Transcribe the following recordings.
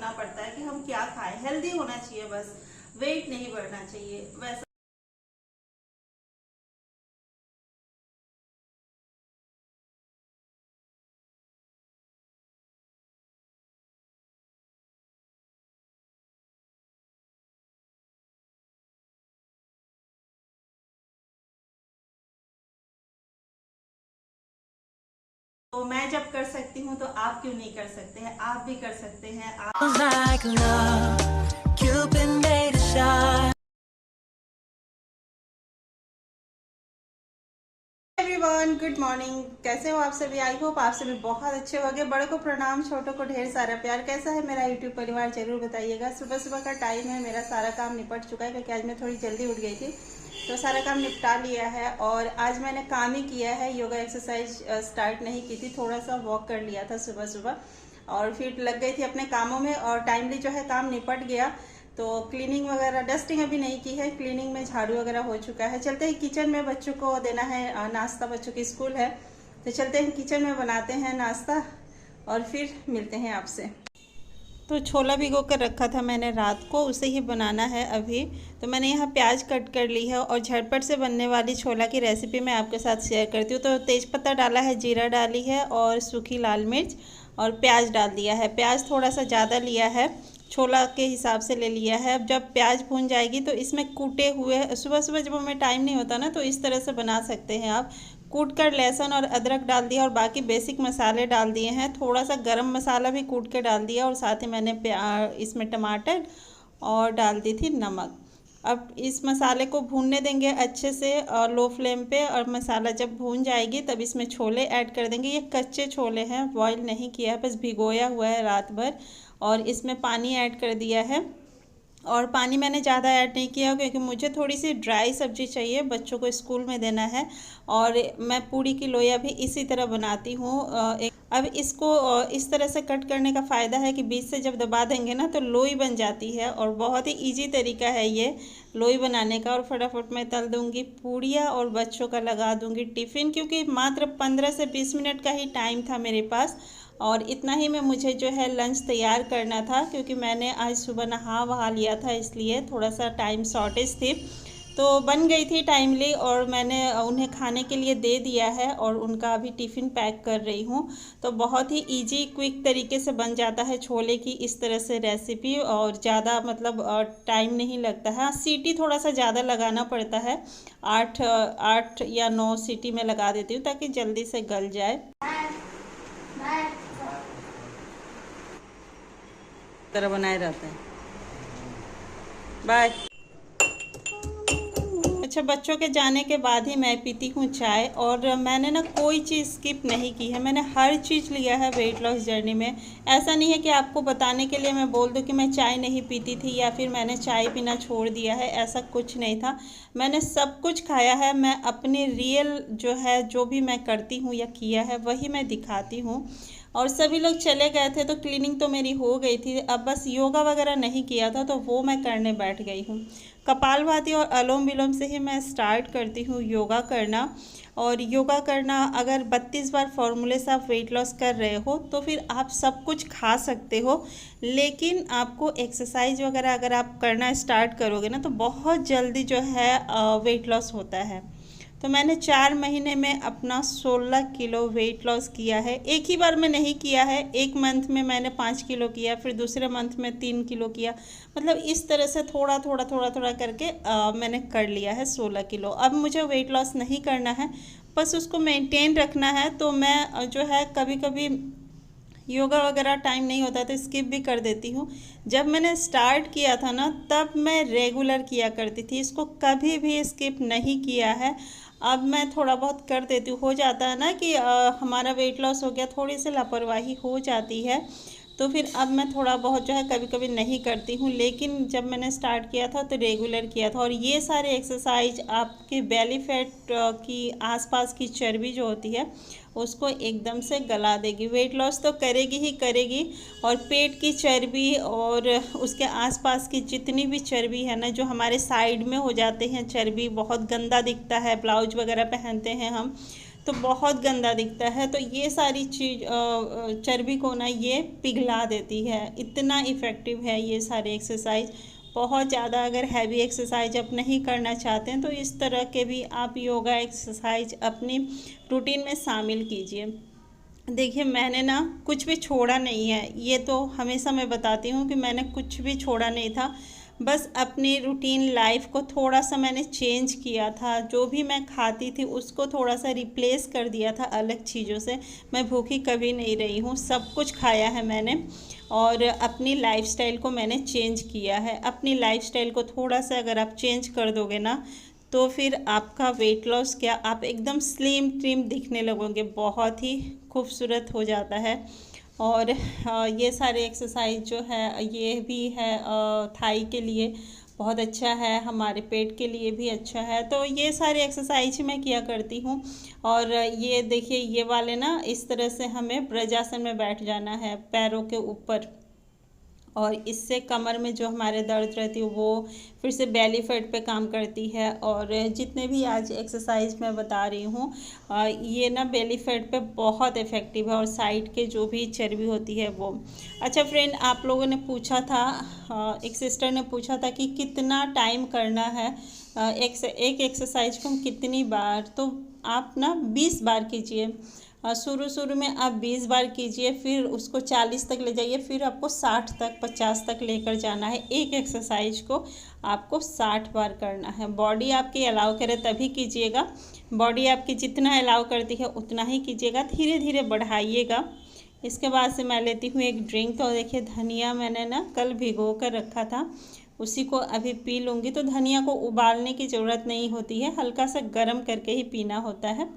सोचना पड़ता है कि हम क्या खाएं। हेल्दी होना चाहिए, बस वेट नहीं बढ़ना चाहिए। वैसा तो मैं जब कर सकती हूँ तो आप क्यों नहीं कर सकते हैं? आप भी कर सकते हैं। Like love, Cupid made a shot. Everyone, good morning. कैसे हो आप सभी? आई होप आप सभी बहुत अच्छे होंगे। बड़ों को प्रणाम, छोटों को ढेर सारा प्यार। कैसा है मेरा यूट्यूब परिवार, जरूर बताइएगा। सुबह सुबह का टाइम है, मेरा सारा काम निपट चुका है क्योंकि आज मैं थोड़ी जल्दी उठ गई थी, तो सारा काम निपटा लिया है। और आज मैंने काम ही किया है, योगा एक्सरसाइज स्टार्ट नहीं की थी। थोड़ा सा वॉक कर लिया था सुबह सुबह और फिर लग गई थी अपने कामों में और टाइमली जो है काम निपट गया। तो क्लीनिंग वगैरह, डस्टिंग अभी नहीं की है, क्लीनिंग में झाड़ू वगैरह हो चुका है। चलते हैं किचन में, बच्चों को देना है नाश्ता, बच्चों की स्कूल है, तो चलते हैं किचन में बनाते हैं नाश्ता और फिर मिलते हैं आपसे। तो छोला भिगो कर रखा था मैंने रात को, उसे ही बनाना है अभी। तो मैंने यहाँ प्याज कट कर ली है और झटपट से बनने वाली छोला की रेसिपी मैं आपके साथ शेयर करती हूँ। तो तेज़पत्ता डाला है, जीरा डाली है और सूखी लाल मिर्च और प्याज डाल दिया है। प्याज थोड़ा सा ज़्यादा लिया है, छोला के हिसाब से ले लिया है। अब जब प्याज भून जाएगी तो इसमें कूटे हुए, सुबह सुबह जब हमें टाइम नहीं होता ना, तो इस तरह से बना सकते हैं आप। कूट कर लहसुन और अदरक डाल दिया और बाकी बेसिक मसाले डाल दिए हैं। थोड़ा सा गरम मसाला भी कूट के डाल दिया और साथ ही मैंने इसमें टमाटर और डाल दी थी नमक। अब इस मसाले को भूनने देंगे अच्छे से लो फ्लेम पे, और मसाला जब भून जाएगी तब इसमें छोले ऐड कर देंगे। ये कच्चे छोले हैं, बॉईल नहीं किया है, बस भिगोया हुआ है रात भर। और इसमें पानी ऐड कर दिया है और पानी मैंने ज़्यादा ऐड नहीं किया क्योंकि मुझे थोड़ी सी ड्राई सब्ज़ी चाहिए, बच्चों को स्कूल में देना है। और मैं पूड़ी की लोया भी इसी तरह बनाती हूँ। अब इसको इस तरह से कट करने का फ़ायदा है कि बीच से जब दबा देंगे ना तो लोई बन जाती है और बहुत ही इजी तरीका है ये लोई बनाने का। और फटाफट मैं तल दूँगी पूड़ियाँ और बच्चों का लगा दूँगी टिफ़िन, क्योंकि मात्र 15 से 20 मिनट का ही टाइम था मेरे पास और इतना ही में मुझे जो है लंच तैयार करना था, क्योंकि मैंने आज सुबह नहा वहा लिया था, इसलिए थोड़ा सा टाइम शॉर्टेज थी। तो बन गई थी टाइमली और मैंने उन्हें खाने के लिए दे दिया है और उनका अभी टिफ़िन पैक कर रही हूँ। तो बहुत ही इजी क्विक तरीके से बन जाता है छोले की इस तरह से रेसिपी, और ज़्यादा मतलब टाइम नहीं लगता है। सीटी थोड़ा सा ज़्यादा लगाना पड़ता है, 8 या 9 सीटी में लगा देती हूँ ताकि जल्दी से गल जाए। तरह बनाए रहते हैं। बाय। अच्छा, बच्चों के जाने के बाद ही मैं पीती हूँ चाय, और मैंने ना कोई चीज़ स्किप नहीं की है, मैंने हर चीज़ लिया है वेट लॉस जर्नी में। ऐसा नहीं है कि आपको बताने के लिए मैं बोल दूँ कि मैं चाय नहीं पीती थी या फिर मैंने चाय पीना छोड़ दिया है, ऐसा कुछ नहीं था। मैंने सब कुछ खाया है। मैं अपनी रियल जो है, जो भी मैं करती हूँ या किया है वही मैं दिखाती हूँ। और सभी लोग चले गए थे तो क्लीनिंग तो मेरी हो गई थी। अब बस योगा वगैरह नहीं किया था तो वो मैं करने बैठ गई हूँ। कपालभाति और अनुलोम विलोम से ही मैं स्टार्ट करती हूँ योगा करना। और योगा करना, अगर 32 बार फॉर्मूले से आप वेट लॉस कर रहे हो तो फिर आप सब कुछ खा सकते हो, लेकिन आपको एक्सरसाइज वगैरह अगर आप करना स्टार्ट करोगे ना तो बहुत जल्दी जो है वेट लॉस होता है। तो मैंने 4 महीने में अपना 16 किलो वेट लॉस किया है। एक ही बार में नहीं किया है, एक मंथ में मैंने 5 किलो किया, फिर दूसरे मंथ में 3 किलो किया, मतलब इस तरह से थोड़ा थोड़ा थोड़ा थोड़ा करके मैंने कर लिया है 16 किलो। अब मुझे वेट लॉस नहीं करना है, बस उसको मेंटेन रखना है। तो मैं जो है कभी कभी योगा वगैरह टाइम नहीं होता तो स्किप भी कर देती हूँ। जब मैंने स्टार्ट किया था ना तब मैं रेगुलर किया करती थी, इसको कभी भी स्किप नहीं किया है। अब मैं थोड़ा बहुत कर देती हूँ, हो जाता है ना कि हमारा वेट लॉस हो गया, थोड़ी सी लापरवाही हो जाती है, तो फिर अब मैं थोड़ा बहुत जो है कभी कभी नहीं करती हूँ। लेकिन जब मैंने स्टार्ट किया था तो रेगुलर किया था। और ये सारे एक्सरसाइज आपके बेली फैट की आसपास की चर्बी जो होती है उसको एकदम से गला देगी। वेट लॉस तो करेगी ही करेगी, और पेट की चर्बी और उसके आसपास की जितनी भी चर्बी है ना, जो हमारे साइड में हो जाते हैं चर्बी, बहुत गंदा दिखता है, ब्लाउज वगैरह पहनते हैं हम, तो बहुत गंदा दिखता है। तो ये सारी चीज़ चर्बी को ना ये पिघला देती है। इतना इफ़ेक्टिव है ये सारे एक्सरसाइज, बहुत ज़्यादा। अगर हैवी एक्सरसाइज आप नहीं करना चाहते हैं तो इस तरह के भी आप योगा एक्सरसाइज अपनी रूटीन में शामिल कीजिए। देखिए, मैंने ना कुछ भी छोड़ा नहीं है, ये तो हमेशा मैं बताती हूँ कि मैंने कुछ भी छोड़ा नहीं था। बस अपनी रूटीन लाइफ को थोड़ा सा मैंने चेंज किया था। जो भी मैं खाती थी उसको थोड़ा सा रिप्लेस कर दिया था अलग चीज़ों से। मैं भूखी कभी नहीं रही हूँ, सब कुछ खाया है मैंने। और अपनी लाइफस्टाइल को मैंने चेंज किया है। अपनी लाइफस्टाइल को थोड़ा सा अगर आप चेंज कर दोगे ना, तो फिर आपका वेट लॉस क्या, आप एकदम स्लिम ट्रिम दिखने लगोगे, बहुत ही खूबसूरत हो जाता है। और ये सारे एक्सरसाइज जो है ये भी है थाई के लिए बहुत अच्छा है, हमारे पेट के लिए भी अच्छा है। तो ये सारे एक्सरसाइज मैं किया करती हूँ। और ये देखिए, ये वाले ना इस तरह से हमें ब्रजासन में बैठ जाना है पैरों के ऊपर, और इससे कमर में जो हमारे दर्द रहती है वो फिर से बेली फैट पे काम करती है। और जितने भी आज एक्सरसाइज मैं बता रही हूँ ये ना बेली फैट पे बहुत इफ़ेक्टिव है, और साइड के जो भी चर्बी होती है वो। अच्छा फ्रेंड, आप लोगों ने पूछा था, एक सिस्टर ने पूछा था कि कितना टाइम करना है एक एक्सरसाइज को हम कितनी बार, तो आप ना 20 बार कीजिए। शुरू शुरू में आप 20 बार कीजिए, फिर उसको 40 तक ले जाइए, फिर आपको 60 तक 50 तक लेकर जाना है। एक एक्सरसाइज को आपको 60 बार करना है। बॉडी आपकी अलाउ करे तभी कीजिएगा, बॉडी आपकी जितना अलाउ करती है उतना ही कीजिएगा, धीरे धीरे बढ़ाइएगा। इसके बाद से मैं लेती हूँ एक ड्रिंक। तो देखिए, धनिया मैंने ना कल भिगो कर रखा था, उसी को अभी पी लूँगी। तो धनिया को उबालने की ज़रूरत नहीं होती है, हल्का सा गर्म करके ही पीना होता है।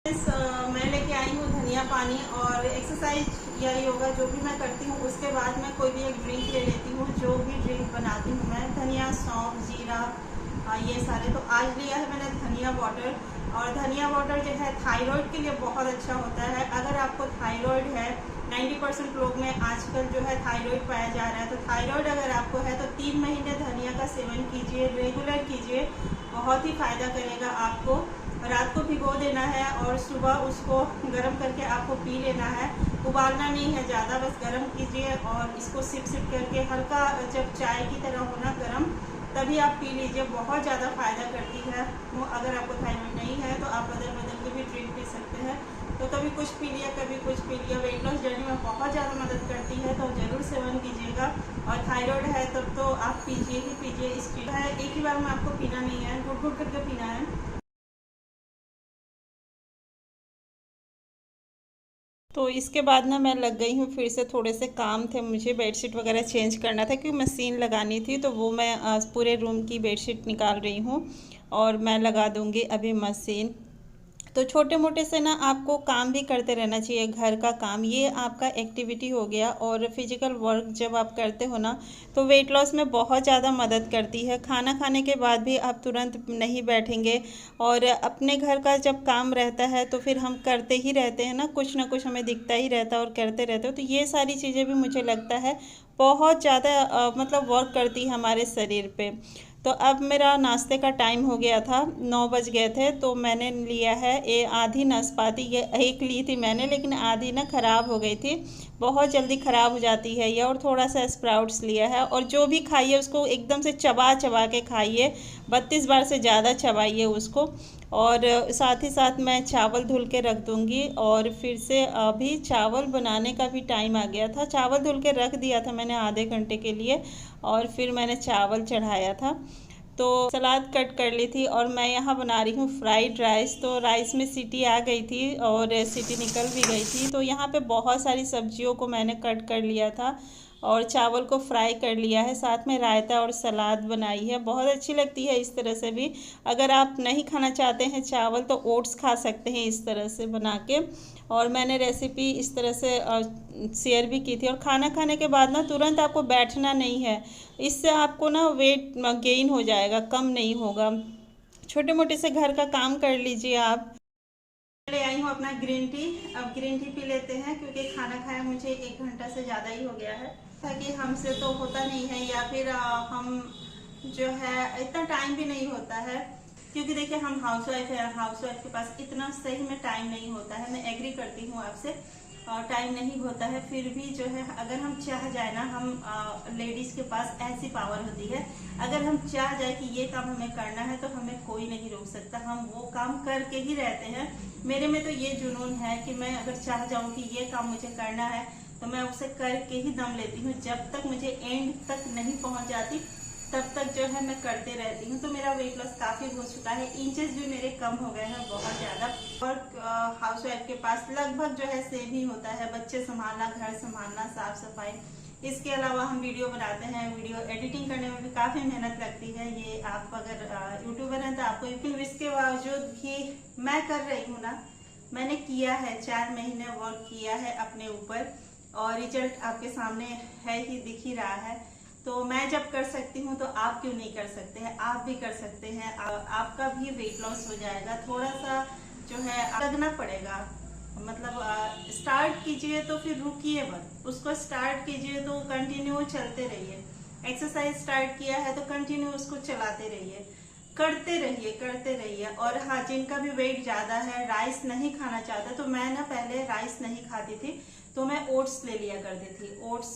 मैं लेके आई हूँ धनिया पानी, और एक्सरसाइज या योगा जो भी मैं करती हूँ उसके बाद मैं कोई भी एक ड्रिंक ले लेती हूँ। जो भी ड्रिंक बनाती हूँ मैं, धनिया, सौंफ, जीरा, ये सारे। तो आज लिया है मैंने धनिया वाटर, और धनिया वाटर जो है थायराइड के लिए बहुत अच्छा होता है। अगर आपको थायराइड है, 90% लोग में आजकल जो है थायराइड पाया जा रहा है, तो थायराइड अगर आपको है तो 3 महीने धनिया का सेवन कीजिए, रेगुलर कीजिए, बहुत ही फ़ायदा करेगा आपको। रात को भिगो देना है और सुबह उसको गर्म करके आपको पी लेना है। उबालना नहीं है ज़्यादा, बस गर्म कीजिए और इसको सिप सिप करके हल्का जब चाय की तरह होना गर्म, तभी आप पी लीजिए। बहुत ज़्यादा फ़ायदा करती है वो। अगर आपको थायराइड नहीं है तो आप बदल बदल के भी ड्रिंक पी सकते हैं। तो कभी कुछ पी लिया, कभी कुछ पी लिया। वेट लॉस जर्नी में बहुत ज़्यादा मदद करती है, तो ज़रूर सेवन कीजिएगा। और थायराइड है तब तो आप पीजिए ही पीजिए। इस चीज़ है एक ही बार में आपको पीना नहीं है, घुट घुट करके पीना है। तो इसके बाद ना मैं लग गई हूँ, फिर से थोड़े से काम थे मुझे, बेडशीट वगैरह चेंज करना था क्योंकि मशीन लगानी थी। तो वो मैं पूरे रूम की बेडशीट निकाल रही हूँ और मैं लगा दूँगी अभी मशीन। तो छोटे मोटे से ना आपको काम भी करते रहना चाहिए, घर का काम, ये आपका एक्टिविटी हो गया। और फिजिकल वर्क जब आप करते हो ना तो वेट लॉस में बहुत ज़्यादा मदद करती है। खाना खाने के बाद भी आप तुरंत नहीं बैठेंगे, और अपने घर का जब काम रहता है तो फिर हम करते ही रहते हैं ना कुछ हमें दिखता ही रहता है और करते रहते हो। तो ये सारी चीज़ें भी मुझे लगता है बहुत ज़्यादा मतलब वर्क करती है हमारे शरीर पे। तो अब मेरा नाश्ते का टाइम हो गया था, 9 बज गए थे। तो मैंने लिया है ये आधी नाशपाती, ये एक ली थी मैंने, लेकिन आधी ना ख़राब हो गई थी, बहुत जल्दी ख़राब हो जाती है ये। और थोड़ा सा स्प्राउट्स लिया है। और जो भी खाइए उसको एकदम से चबा चबा के खाइए, 32 बार से ज़्यादा चबाइए उसको। और साथ ही साथ मैं चावल धुल के रख दूँगी। और फिर से अभी चावल बनाने का भी टाइम आ गया था, चावल धुल के रख दिया था मैंने आधे घंटे के लिए, और फिर मैंने चावल चढ़ाया था। तो सलाद कट कर ली थी, और मैं यहाँ बना रही हूँ फ्राइड राइस। तो राइस में सीटी आ गई थी और सीटी निकल भी गई थी। तो यहाँ पे बहुत सारी सब्जियों को मैंने कट कर लिया था और चावल को फ्राई कर लिया है, साथ में रायता और सलाद बनाई है। बहुत अच्छी लगती है इस तरह से भी। अगर आप नहीं खाना चाहते हैं चावल तो ओट्स खा सकते हैं इस तरह से बना के। और मैंने रेसिपी इस तरह से शेयर भी की थी। और खाना खाने के बाद ना तुरंत आपको बैठना नहीं है, इससे आपको ना वेट गेन हो जाएगा, कम नहीं होगा। छोटे मोटे से घर का काम कर लीजिए आप। ले आई हूँ अपना ग्रीन टी। अब ग्रीन टी पी लेते हैं क्योंकि खाना खाया मुझे 1 घंटा से ज़्यादा ही हो गया है। ताकि हमसे तो होता नहीं है, या फिर हम जो है इतना टाइम भी नहीं होता है। क्योंकि देखिए हम हाउसवाइफ है, हाउसवाइफ के पास इतना सही में टाइम नहीं होता है। मैं एग्री करती हूँ आपसे, टाइम नहीं होता है। फिर भी जो है अगर हम चाह जाए ना, हम लेडीज के पास ऐसी पावर होती है, अगर हम चाह जाए कि ये काम हमें करना है तो हमें कोई नहीं रोक सकता, हम वो काम करके ही रहते हैं। मेरे में तो ये जुनून है कि मैं अगर चाह जाऊँ कि ये काम मुझे करना है तो मैं उसे करके ही दम लेती हूँ। जब तक मुझे एंड तक नहीं पहुँच जाती तब तक जो है मैं करते रहती हूँ। तो मेरा वेट लॉस काफी हो चुका है, इंचेस भी मेरे कम हो गए हैं बहुत ज्यादा। और हाउसवाइफ के पास लगभग जो है सेम ही होता है, बच्चे संभालना, घर संभालना, साफ सफाई। इसके अलावा हम वीडियो बनाते हैं, वीडियो एडिटिंग करने में भी काफी मेहनत लगती है। ये आप अगर यूट्यूबर हैं तो आपको, लेकिन इसके बावजूद भी मैं कर रही हूँ ना, मैंने किया है 4 महीने वर्क किया है अपने ऊपर और रिजल्ट आपके सामने है ही, दिख ही रहा है। तो मैं जब कर सकती हूँ तो आप क्यों नहीं कर सकते हैं? आप भी कर सकते हैं, आपका भी वेट लॉस हो जाएगा। थोड़ा सा जो है लगना पड़ेगा, मतलब स्टार्ट कीजिए तो फिर रुकिए मत, उसको स्टार्ट कीजिए तो कंटिन्यू चलते रहिए। एक्सरसाइज स्टार्ट किया है तो कंटिन्यू उसको चलाते रहिए, करते रहिए, करते रहिए। और हाँ, जिनका भी वेट ज्यादा है, राइस नहीं खाना चाहता, तो मैं ना पहले राइस नहीं खाती थी, तो मैं ओट्स ले लिया करती थी। ओट्स,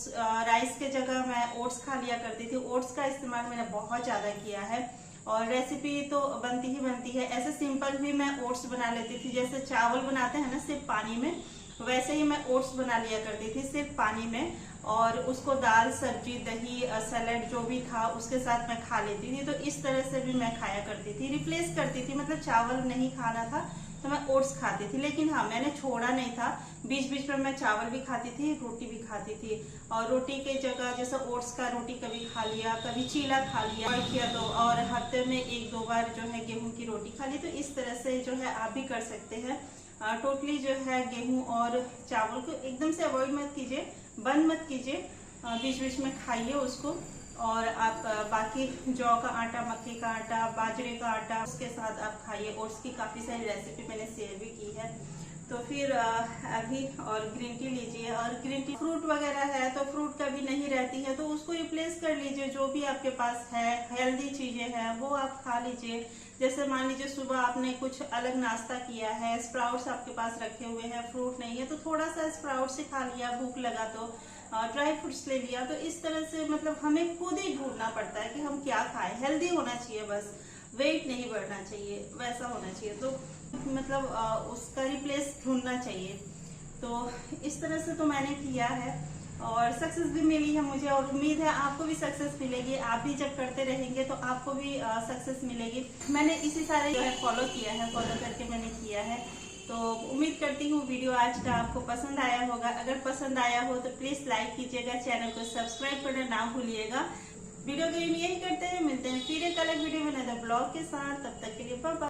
राइस के जगह मैं ओट्स खा लिया करती थी। ओट्स का इस्तेमाल मैंने बहुत ज्यादा किया है और रेसिपी तो बनती ही बनती है। ऐसे सिंपल भी मैं ओट्स बना लेती थी, जैसे चावल बनाते हैं ना सिर्फ पानी में, वैसे ही मैं ओट्स बना लिया करती थी सिर्फ पानी में। और उसको दाल, सब्जी, दही, सैलेड जो भी था उसके साथ मैं खा लेती थी। तो इस तरह से भी मैं खाया करती थी, रिप्लेस करती थी। मतलब चावल नहीं खाना था तो मैं ओट्स खाती थी, लेकिन हाँ मैंने छोड़ा नहीं था। बीच बीच में मैं चावल भी खाती थी, रोटी भी खाती थी। और रोटी के जगह जैसे ओट्स का रोटी कभी खा लिया, कभी चीला खा लिया तो, और हफ्ते में 1-2 बार जो है गेहूं की रोटी खा ली। तो इस तरह से जो है आप भी कर सकते हैं। टोटली जो है गेहूं और चावल को एकदम से अवॉइड मत कीजिए, बंद मत कीजिए, बीच बीच में खाइए उसको। और आप बाकी जौ का आटा, मक्के का आटा, बाजरे का आटा, उसके साथ आप खाइए। ओट्स की काफ़ी सारी रेसिपी मैंने शेयर भी की है। तो फिर अभी और ग्रीन टी लीजिए। और ग्रीन टी, फ्रूट वगैरह है तो फ्रूट कभी नहीं रहती है तो उसको रिप्लेस कर लीजिए। जो भी आपके पास है, हेल्दी चीज़ें हैं वो आप खा लीजिए। जैसे मान लीजिए सुबह आपने कुछ अलग नाश्ता किया है, स्प्राउट्स आपके पास रखे हुए हैं, फ्रूट नहीं है तो थोड़ा सा स्प्राउट से खा लिया, भूख लगा तो ड्राई फ्रूट्स ले लिया। तो इस तरह से मतलब हमें खुद ही ढूंढना पड़ता है कि हम क्या खाएं। हेल्दी होना चाहिए बस, वेट नहीं बढ़ना चाहिए, वैसा होना चाहिए। तो मतलब उसका रिप्लेस ढूंढना चाहिए। तो इस तरह से तो मैंने किया है और सक्सेस भी मिली है मुझे, और उम्मीद है आपको भी सक्सेस मिलेगी। आप भी जब करते रहेंगे तो आपको भी सक्सेस मिलेगी। मैंने इसी सारे जो है फॉलो किया है, फॉलो करके मैंने किया है। तो उम्मीद करती हूँ वीडियो आज का आपको पसंद आया होगा। अगर पसंद आया हो तो प्लीज लाइक कीजिएगा, चैनल को सब्सक्राइब करना ना भूलिएगा। वीडियो को यही करते हैं, मिलते हैं फिर एक अलग वीडियो में नए ब्लॉग के साथ। तब तक के लिए बाय बाय।